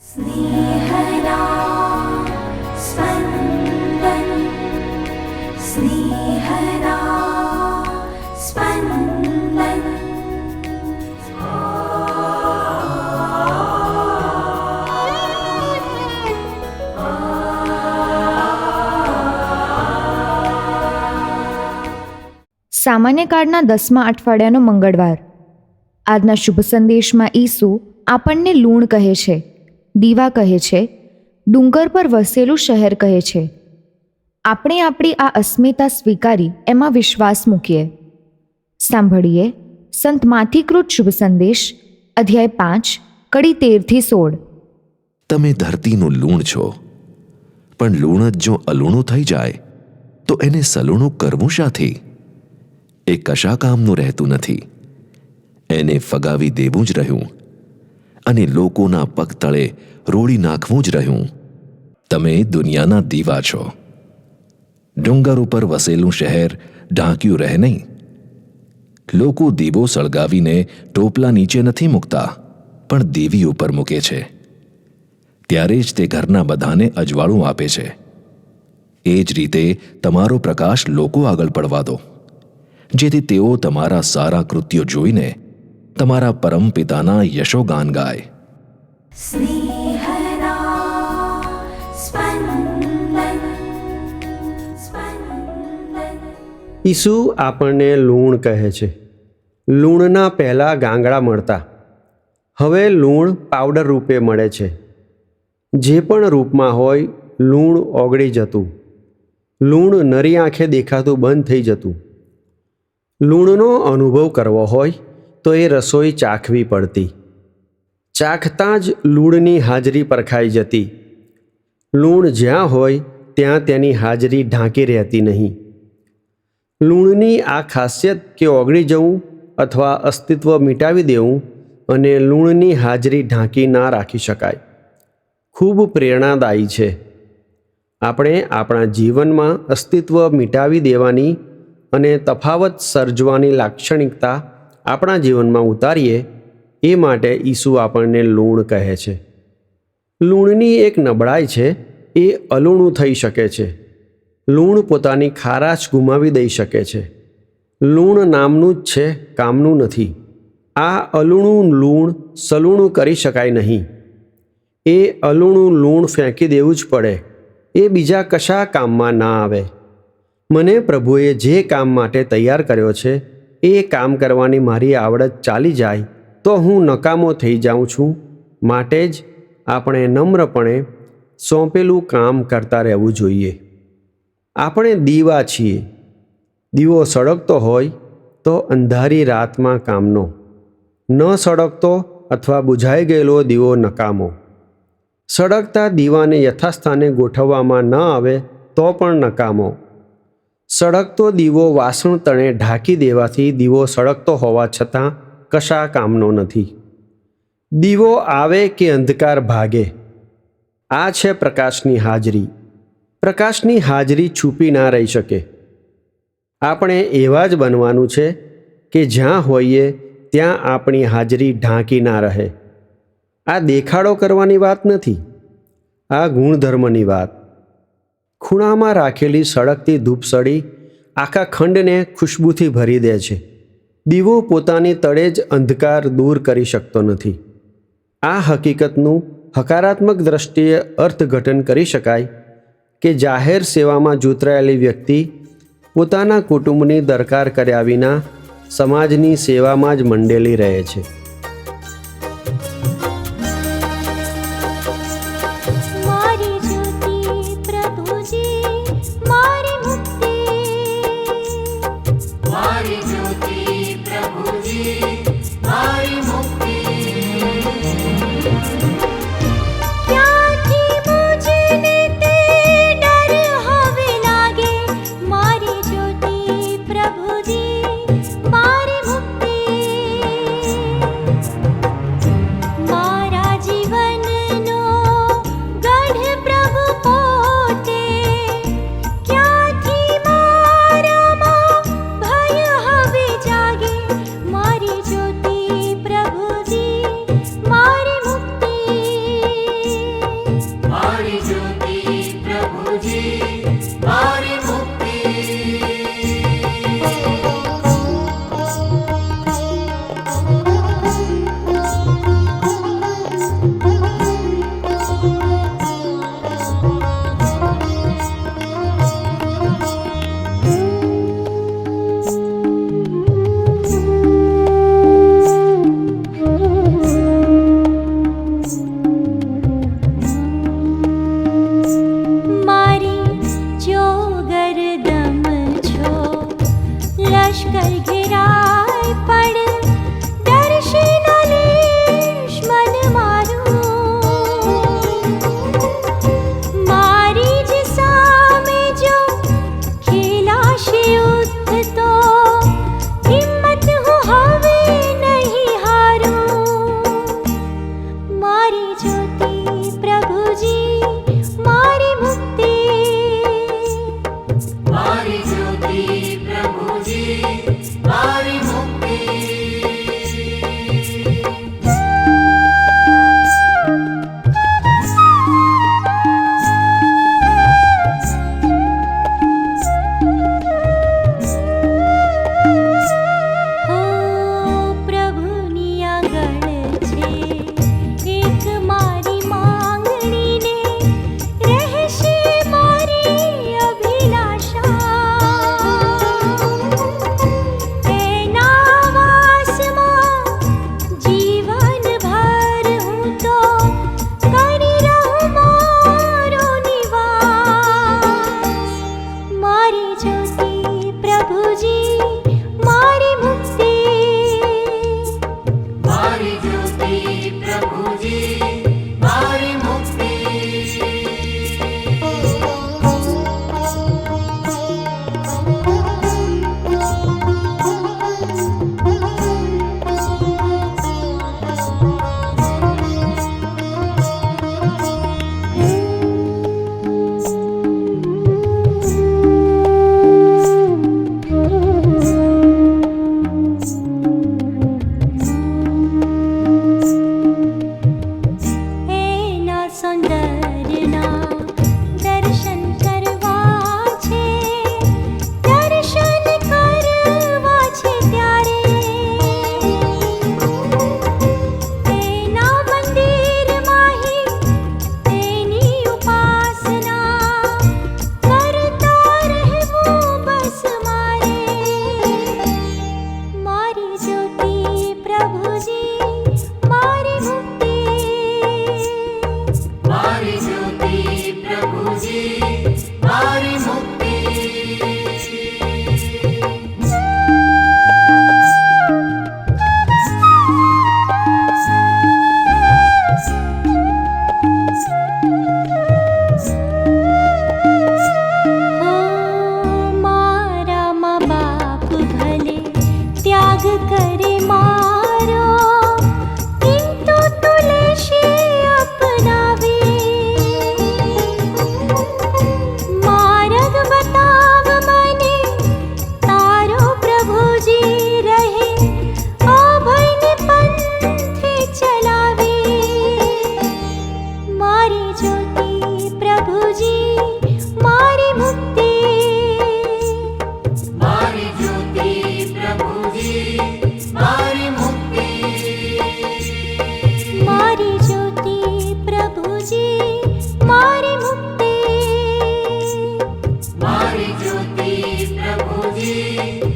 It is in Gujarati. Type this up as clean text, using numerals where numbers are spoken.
स्नेहदा स्पन्दन स्नेहदा स्पन्दन। સામાન્ય કાળના 10મા અઠવાડિયાનો મંગળવાર. આજના શુભ સંદેશમાં ઈસુ આપણને લૂણ કહે છે, દીવા કહે છે, ડુંગર પર વસેલું શહેર કહે છે. આપણે આપણી આ અસ્મિતા સ્વીકારી એમાં વિશ્વાસ મૂકીએ. સાંભળીએ સંત માથીકૃત શુભ સંદેશ, અધ્યાય 5, કડી 13-16. તમે ધરતીનું લૂણ છો, પણ લૂણ જ જો અલૂણું થઈ જાય તો એને સલૂણું કરવું શાથી? એ કશા કામનું રહેતું નથી. એને ફગાવી દેવું જ રહ્યું અને લોકોના પગ તળે રોળી નાખવું જ રહ્યું. તમે દુનિયાના દીવા છો. ડુંગર ઉપર વસેલું શહેર ઢાંક્યું રહે નહીં. લોકો દીવો સળગાવીને ટોપલા નીચે નથી મૂકતા, પણ દેવી ઉપર મૂકે છે. ત્યારે જ તે ઘરના બધાને અજવાળું આપે છે. એ જ રીતે તમારો પ્રકાશ લોકો આગળ પડવા દો, જેથી તેઓ તમારા સારા કૃત્યો જોઈને તમારા પરમ પિતાના યશોગાન ગાય. स्नेहदा स्पन्दन स्पन्दन। ઈસુ આપણને લૂણ કહે છે. લૂણના પહેલાં ગાંગડા મળતા, હવે લૂણ પાવડર રૂપે મળે છે. જે પણ રૂપમાં હોય, લૂણ ઓગળી જતું, લૂણ નરી આંખે દેખાતું બંધ થઈ જતું. લૂણનો અનુભવ કરવો હોય તો એ રસોઈ ચાખવી પડતી. ચાખતાં જ લૂણની હાજરી પરખાઈ જતી. લૂણ જ્યાં હોય ત્યાં તેની હાજરી ઢાંકી રહેતી નહીં. લૂણની આ ખાસિયત કે ઓગળી જવું અથવા અસ્તિત્વ મિટાવી દેવું અને લૂણની હાજરી ઢાંકી ના રાખી શકાય, ખૂબ પ્રેરણાદાયી છે. આપણે આપણા જીવનમાં અસ્તિત્વ મિટાવી દેવાની અને તફાવત સર્જવાની લાક્ષણિકતા આપણા જીવનમાં ઉતારીએ, એ માટે ઈસુ આપણને લૂણ કહે છે. લૂણની એક નબળાઈ છે, એ અલૂણું થઈ શકે છે. લૂણ પોતાની ખારાશ ગુમાવી દઈ શકે છે. લૂણ નામનું જ છે, કામનું નથી. આ અલૂણું લૂણ સલૂણું કરી શકાય નહીં. એ અલૂણું લૂણ ફેંકી દેવું જ પડે. એ બીજા કશા કામમાં ના આવે. મને પ્રભુએ જે કામ માટે તૈયાર કર્યો છે એ કામ કરવાની મારી આવડત ચાલી જાય તો હું નકામો થઈ જાઉં છું. માટે જ આપણે નમ્રપણે સોંપેલું કામ કરતા રહેવું જોઈએ. આપણે દીવા છીએ. દીવો સળગતો હોય તો અંધારી રાતમાં કામનો, ન સળગતો અથવા બુઝાઈ ગયેલો દીવો નકામો. સળગતા દીવાને યથાસ્થાને ગોઠવવામાં ન આવે તો પણ નકામો. સળગતો દીવો વાસણ તણે ઢાંકી દેવાથી દીવો સળગતો હોવા છતાં કશા કામનો નથી. દીવો આવે કે અંધકાર ભાગે. આ છે પ્રકાશની હાજરી. પ્રકાશની હાજરી છૂપી ના રહી શકે. આપણે એવા જ બનવાનું છે કે જ્યાં હોઈએ ત્યાં આપણી હાજરી ઢાંકી ના રહે. આ દેખાડો કરવાની વાત નથી, આ ગુણધર્મની વાત. ખૂણામાં રાખેલી સળગતી ધૂપસળી આખા ખંડને ખુશ્બુથી ભરી દે છે. દીવો પોતાની તળે જ અંધકાર દૂર કરી શકતો નથી. આ હકીકતનું હકારાત્મક દ્રષ્ટિએ અર્થઘટન કરી શકાય કે જાહેર સેવામાં જોતરાયેલી વ્યક્તિ પોતાના કુટુંબની દરકાર કર્યા વિના સમાજની સેવામાં જ મંડેલી રહે છે. मारी ज्योति प्रभु जी मारी मुक्ति, मारी ज्योति प्रभु जी मारी मुक्ति। क्याथी मुझने ते डर हवे लागे, मारी ज्योति प्रभु जी मारी मुक्ति। પ્રભુજી મારી મુક્તિ મારી જ્યોતિ પ્રભુજી મારી મુક્તિ મારી જ્યોતિ પ્રભુજી મારી મુક્તિ મારી જ્યોતિ પ્રભુજી